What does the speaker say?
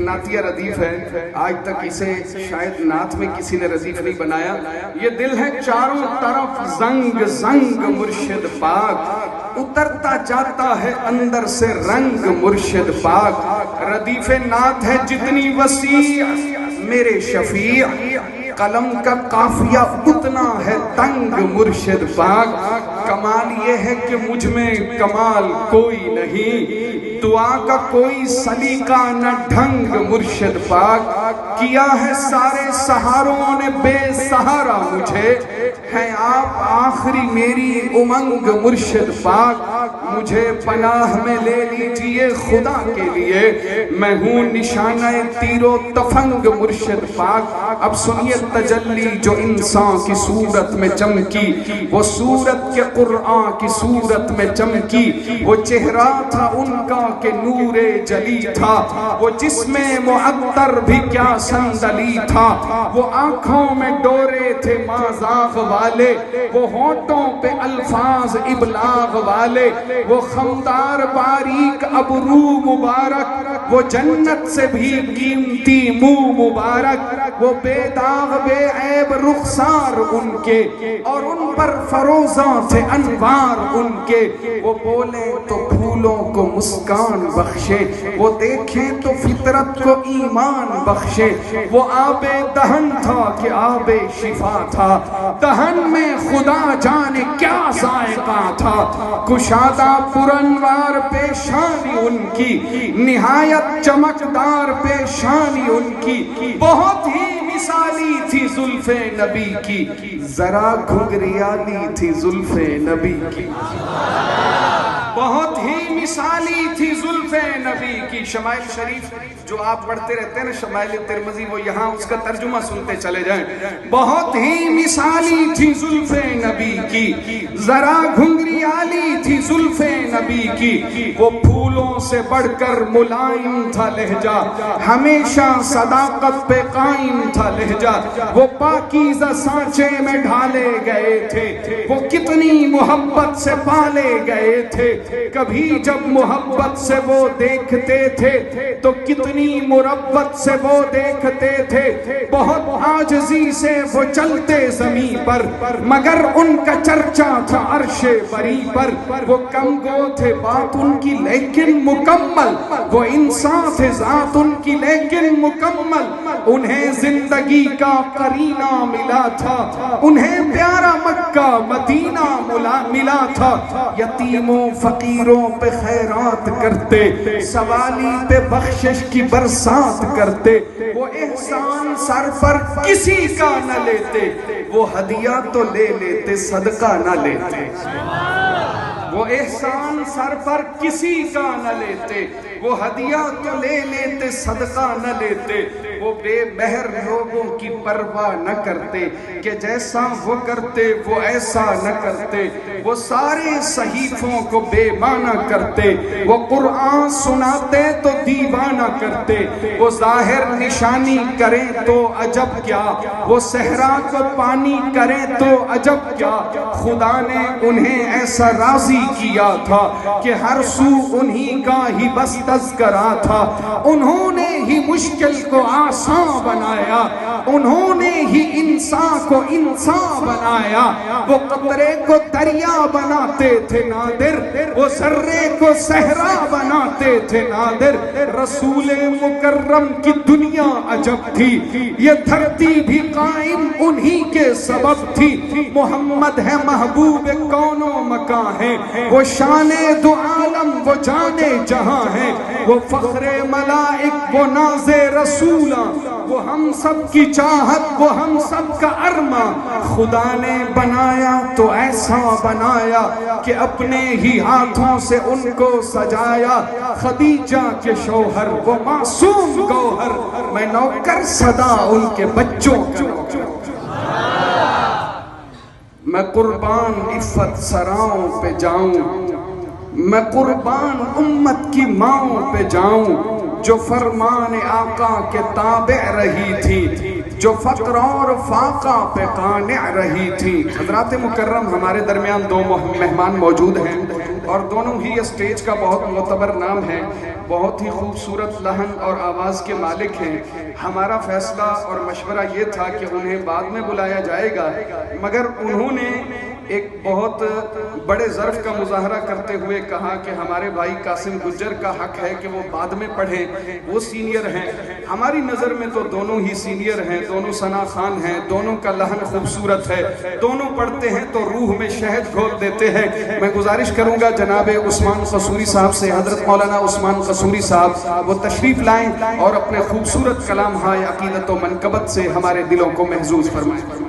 نعتیہ ردیف ہے، آج تک اسے شاید نعت میں کسی نے ردیف نہیں بنایا. یہ دل ہے چاروں طرف زنگ زنگ مرشد پاک، اترتا جاتا ہے اندر سے رنگ مرشد پاک. ردیف نعت ہے جتنی وسیع میرے شفیع، قلم کا قافیہ اتنا ہے تنگ مرشد پاک. کمال یہ ہے کہ مجھ میں کمال کوئی نہیں، دعا کا کوئی سلیقہ نہ ڈھنگ مرشد پاک. کیا ہے سارے سہاروں نے بے سہارا مجھے، ہے آپ آخری میری امنگ مرشد پاک. مجھے پناہ میں لے لیجئے خدا کے لیے، میں ہوں نشانہ تیر و تفنگ مرشد پاک. اب سنیے تجلی جو انسان کی صورت میں چمکی، وہ صورت کے قرآن کی صورت میں چمکی. وہ چہرہ تھا ان کا کہ نور جلی تھا، وہ جسم معطر بھی کیا صندلی تھا. وہ آنکھوں میں ڈورے تھے مازاغ والے، وہ ہونٹوں پہ الفاظ ابلاغ والے. وہ خمدار باریک ابرو مبارک، وہ جنت سے بھی قیمتی منہ مبارک. وہ بے داغ بے عیب رخسار ان کے، اور ان پر فروزاں تھے انوار ان کے. وہ بولے تو پھولوں کو مسکان بخشے، وہ دیکھیں تو فطرت کو ایمان بخشے. وہ آب دہن تھا کہ آب شفا تھا، دہن میں خدا جانے کیا ذائقہ تھا. کشادہ پرانوار پیشانی ان کی، نہایت چمکدار پیشانی ان کی. بہت ہی مثالی تھی زلف نبی کی، ذرا گھنگریالی تھی زلف نبی کی. بہت ہی مثالی تھی زلف نبی کی. شمائل شریف جو آپ پڑھتے رہتے ہیں نا، شمائل ترمذی، وہ یہاں اس کا ترجمہ سنتے چلے جائیں. بہت ہی مثالی تھی زلف نبی کی، ذرا گھنگریالی تھی زلف نبی کی. وہ پھولوں سے بڑھ کر ملائم تھا لہجہ، ہمیشہ صداقت پہ قائم تھا لہجہ. وہ پاکیزہ سانچے میں ڈھالے گئے تھے، وہ کتنی محبت سے پالے گئے تھے. کبھی جب محبت سے وہ دیکھتے تھے تو کتنی مربت سے وہ دیکھتے تھے. بہت عاجزی سے وہ چلتے زمین پر، مگر ان کا چرچا تھا عرش بری پر. وہ کم گو تھے بات ان کی لیکن مکمل، وہ انسان تھے ذات ان کی لیکن مکمل. انہیں زندگی کا قرینہ ملا تھا، انہیں پیارا مکہ مدینہ ملا تھا. یتیموں فقیروں پہ خیرات کرتے، سوالی پہ بخشش کی برسات کرتے. وہ احسان سر پر کسی کا نہ لیتے، وہ ہدیہ تو لے لیتے صدقہ نہ لیتے. وہ احسان سر پر کسی کا نہ لیتے، وہ ہدیہ تو لے لیتے صدقہ نہ لیتے. وہ بے مہر لوگوں کی پرواہ نہ کرتے کہ جیسا وہ کرتے وہ ایسا نہ کرتے. وہ سارے صحیفوں کو بے معنی کرتے، وہ قرآن سناتے تو دیوانہ کرتے. وہ ظاہر نشانی کریں تو عجب کیا، وہ صحرا کو پانی کریں تو عجب کیا. خدا نے انہیں ایسا راضی کیا تھا کہ ہر سو انہی کا ہی بس تذکرہ تھا. انہوں نے ہی مشکل کو آسان بنایا، انہوں نے ہی انسان کو انسان بنایا. وہ قطرے کو دریا بناتے تھے نادر، وہ ذرے کو صحرا بناتے تھے نادر. رسول مکرم کی دنیا عجب تھی، یہ دھرتی بھی قائم انہی کے سبب تھی. محمد ہے محبوب کون و مکان ہے، وہ شان دو عالم وہ جانے جہاں ہے. وہ فخر ملائک وہ ناز رسولہ، وہ ہم سب کی چاہت وہ ہم سب کا ارماں. خدا نے بنایا تو ایسا بنایا کہ اپنے ہی ہاتھوں سے ان کو سجایا. خدیجہ کے شوہر وہ معصوم گوہر، میں نوکر صدا ان کے بچوں کا. میں قربان عفت سراؤں پہ جاؤں، میں قربان امت کی ماؤں پہ جاؤں. جو فرمان آقا کے تابع رہی تھی، جو فقر اور فاقہ پہ قانع رہی تھی. حضرات مکرم، ہمارے درمیان دو مہمان موجود ہیں. اور دونوں ہی اسٹیج کا بہت معتبر نام ہے، بہت ہی خوبصورت لحن اور آواز کے مالک ہیں۔ ہمارا فیصلہ اور مشورہ یہ تھا کہ انہیں بعد میں بلایا جائے گا، مگر انہوں نے ایک بہت بڑے ظرف کا مظاہرہ کرتے ہوئے کہا کہ ہمارے بھائی قاسم گجر کا حق ہے کہ وہ بعد میں پڑھیں، وہ سینئر ہیں۔ ہماری نظر میں تو دونوں ہی سینئر ہیں، دونوں ثنا خان ہیں، دونوں کا لحن خوبصورت ہے، دونوں پڑھتے ہیں تو روح میں شہد گھول دیتے ہیں۔ میں گزارش کروں گا جناب عثمان قصوری صاحب سے، حضرت مولانا عثمان قصوری صاحب وہ تشریف لائیں اور اپنے خوبصورت کلام ہائے عقیدت و منقبت سے ہمارے دلوں کو محظوظ فرمائیں۔